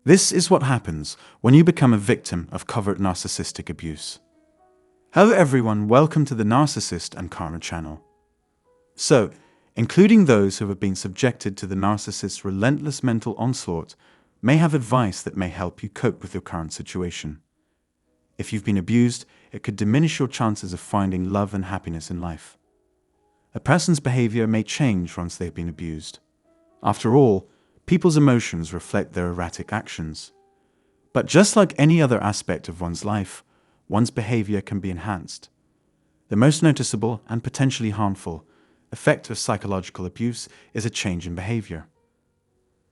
This is what happens when you become a victim of covert narcissistic abuse. Hello everyone, welcome to the Narcissist and Karma channel. So, including those who have been subjected to the narcissist's relentless mental onslaught, may have advice that may help you cope with your current situation. If you've been abused, it could diminish your chances of finding love and happiness in life. A person's behavior may change once they've been abused. After all, people's emotions reflect their erratic actions. But just like any other aspect of one's life, one's behavior can be enhanced. The most noticeable and potentially harmful effect of psychological abuse is a change in behavior.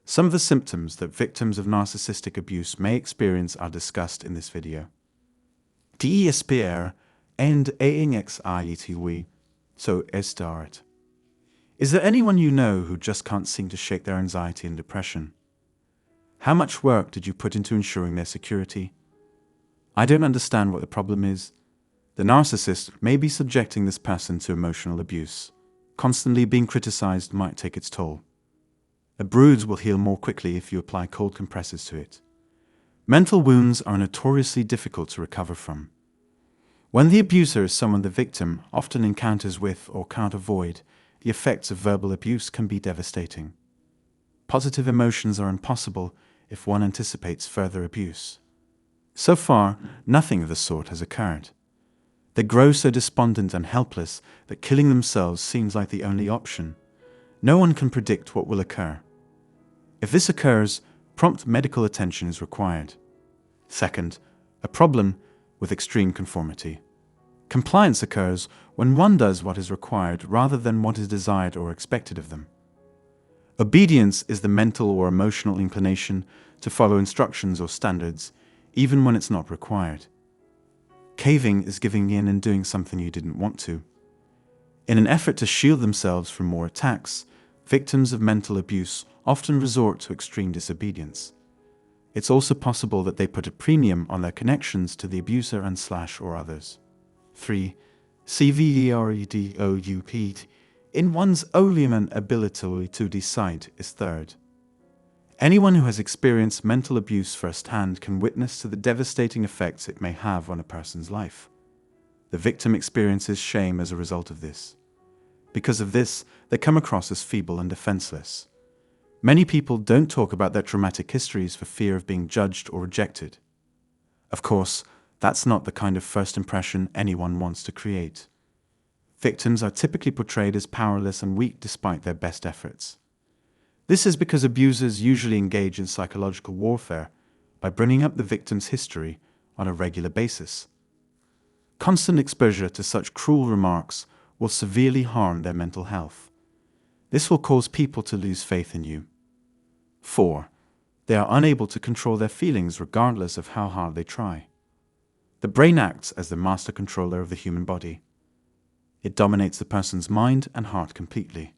Some of the symptoms that victims of narcissistic abuse may experience are discussed in this video. Despair and anxiety. So start. Is there anyone you know who just can't seem to shake their anxiety and depression? How much work did you put into ensuring their security? I don't understand what the problem is. The narcissist may be subjecting this person to emotional abuse. Constantly being criticized might take its toll. A bruise will heal more quickly if you apply cold compresses to it. Mental wounds are notoriously difficult to recover from. When the abuser is someone the victim often encounters with or can't avoid, the effects of verbal abuse can be devastating. Positive emotions are impossible if one anticipates further abuse. So far, nothing of the sort has occurred. They grow so despondent and helpless that killing themselves seems like the only option. No one can predict what will occur. If this occurs, prompt medical attention is required. Second, a problem with extreme conformity. Compliance occurs when one does what is required rather than what is desired or expected of them. Obedience is the mental or emotional inclination to follow instructions or standards, even when it's not required. Caving is giving in and doing something you didn't want to. In an effort to shield themselves from more attacks, victims of mental abuse often resort to extreme disobedience. It's also possible that they put a premium on their connections to the abuser and or others. 3. Covert in one's own ability to decide is third. Anyone who has experienced mental abuse firsthand can witness to the devastating effects it may have on a person's life. The victim experiences shame as a result of this. Because of this, they come across as feeble and defenseless. Many people don't talk about their traumatic histories for fear of being judged or rejected. Of course, that's not the kind of first impression anyone wants to create. Victims are typically portrayed as powerless and weak despite their best efforts. This is because abusers usually engage in psychological warfare by bringing up the victim's history on a regular basis. Constant exposure to such cruel remarks will severely harm their mental health. This will cause people to lose faith in you. 4. They are unable to control their feelings regardless of how hard they try. The brain acts as the master controller of the human body. It dominates the person's mind and heart completely.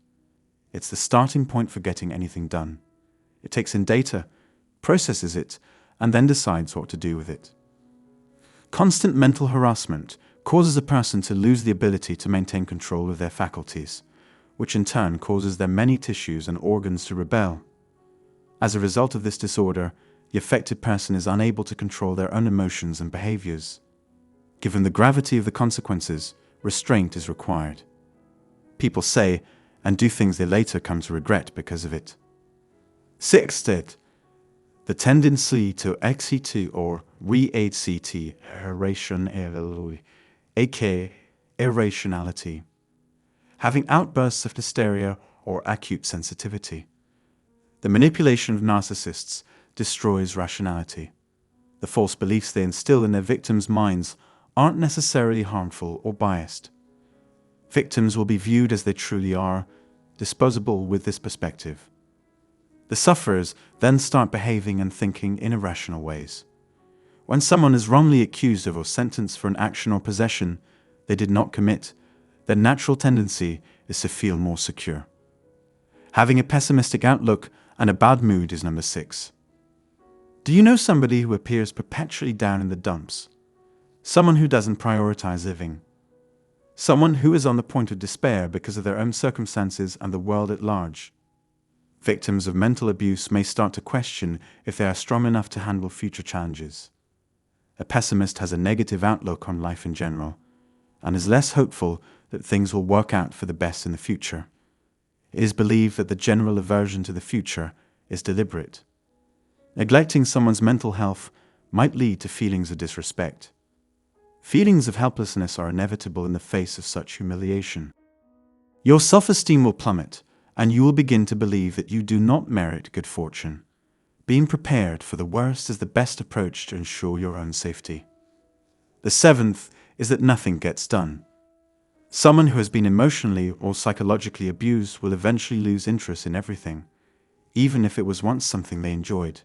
It's the starting point for getting anything done. It takes in data, processes it, and then decides what to do with it. Constant mental harassment causes a person to lose the ability to maintain control of their faculties, which in turn causes their many tissues and organs to rebel. As a result of this disorder, the affected person is unable to control their own emotions and behaviors. Given the gravity of the consequences, restraint is required. People say and do things they later come to regret because of it. 6. The tendency to exit or re-act irrationality, aka irrationality. Having outbursts of hysteria or acute sensitivity. The manipulation of narcissists destroys rationality. The false beliefs they instill in their victims' minds aren't necessarily harmful or biased. Victims will be viewed as they truly are, disposable with this perspective. The sufferers then start behaving and thinking in irrational ways. When someone is wrongly accused of or sentenced for an action or possession they did not commit, their natural tendency is to feel more secure. Having a pessimistic outlook and a bad mood is number 6. Do you know somebody who appears perpetually down in the dumps? Someone who doesn't prioritize living. Someone who is on the point of despair because of their own circumstances and the world at large. Victims of mental abuse may start to question if they are strong enough to handle future challenges. A pessimist has a negative outlook on life in general, and is less hopeful that things will work out for the best in the future. It is believed that the general aversion to the future is deliberate. Neglecting someone's mental health might lead to feelings of disrespect. Feelings of helplessness are inevitable in the face of such humiliation. Your self-esteem will plummet, and you will begin to believe that you do not merit good fortune. Being prepared for the worst is the best approach to ensure your own safety. The seventh is that nothing gets done. Someone who has been emotionally or psychologically abused will eventually lose interest in everything, even if it was once something they enjoyed.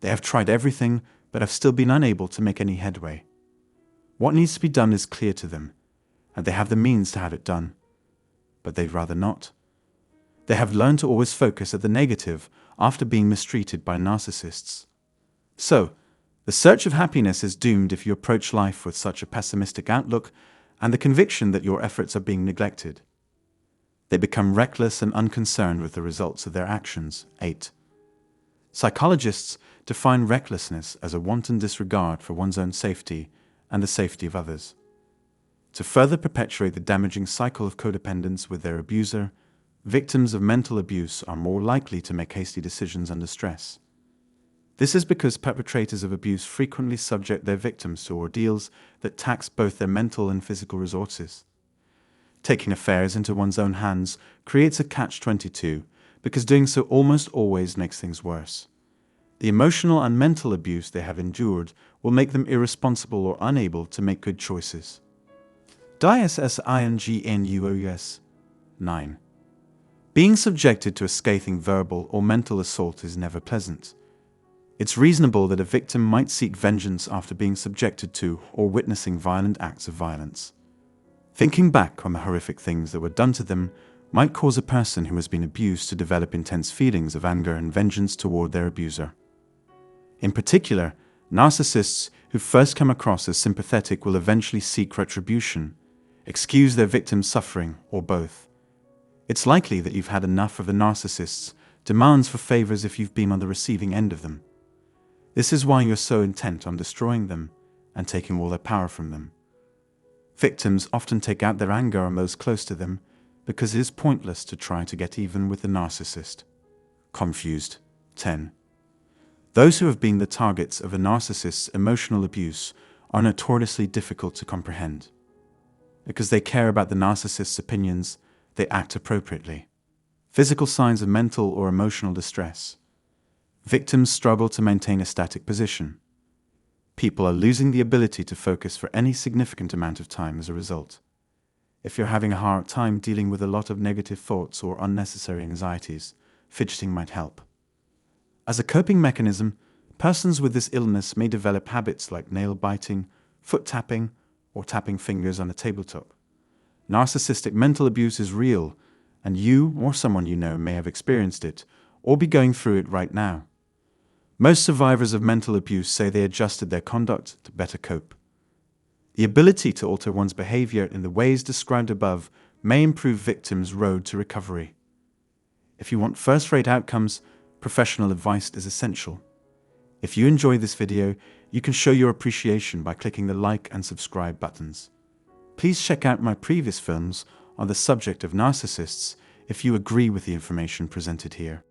They have tried everything, but have still been unable to make any headway. What needs to be done is clear to them, and they have the means to have it done, but they'd rather not. They have learned to always focus at the negative after being mistreated by narcissists. So, the search of happiness is doomed if you approach life with such a pessimistic outlook and the conviction that your efforts are being neglected. They become reckless and unconcerned with the results of their actions. 8. Psychologists define recklessness as a wanton disregard for one's own safety and the safety of others. To further perpetuate the damaging cycle of codependence with their abuser, victims of mental abuse are more likely to make hasty decisions under stress. This is because perpetrators of abuse frequently subject their victims to ordeals that tax both their mental and physical resources. Taking affairs into one's own hands creates a catch-22, because doing so almost always makes things worse. The emotional and mental abuse they have endured will make them irresponsible or unable to make good choices. DISSINGNUOS 9. Being subjected to a scathing verbal or mental assault is never pleasant. It's reasonable that a victim might seek vengeance after being subjected to or witnessing violent acts of violence. Thinking back on the horrific things that were done to them might cause a person who has been abused to develop intense feelings of anger and vengeance toward their abuser. In particular, narcissists who first come across as sympathetic will eventually seek retribution, excuse their victim's suffering, or both. It's likely that you've had enough of a narcissist's demands for favors if you've been on the receiving end of them. This is why you're so intent on destroying them and taking all their power from them. Victims often take out their anger on those close to them because it is pointless to try to get even with the narcissist. Confused. 10. Those who have been the targets of a narcissist's emotional abuse are notoriously difficult to comprehend. Because they care about the narcissist's opinions, they act appropriately. Physical signs of mental or emotional distress. Victims struggle to maintain a static position. People are losing the ability to focus for any significant amount of time as a result. If you're having a hard time dealing with a lot of negative thoughts or unnecessary anxieties, fidgeting might help. As a coping mechanism, persons with this illness may develop habits like nail biting, foot tapping, or tapping fingers on a tabletop. Narcissistic mental abuse is real, and you or someone you know may have experienced it or be going through it right now. Most survivors of mental abuse say they adjusted their conduct to better cope. The ability to alter one's behavior in the ways described above may improve victims' road to recovery. If you want first-rate outcomes, professional advice is essential. If you enjoy this video, you can show your appreciation by clicking the like and subscribe buttons. Please check out my previous films on the subject of narcissists if you agree with the information presented here.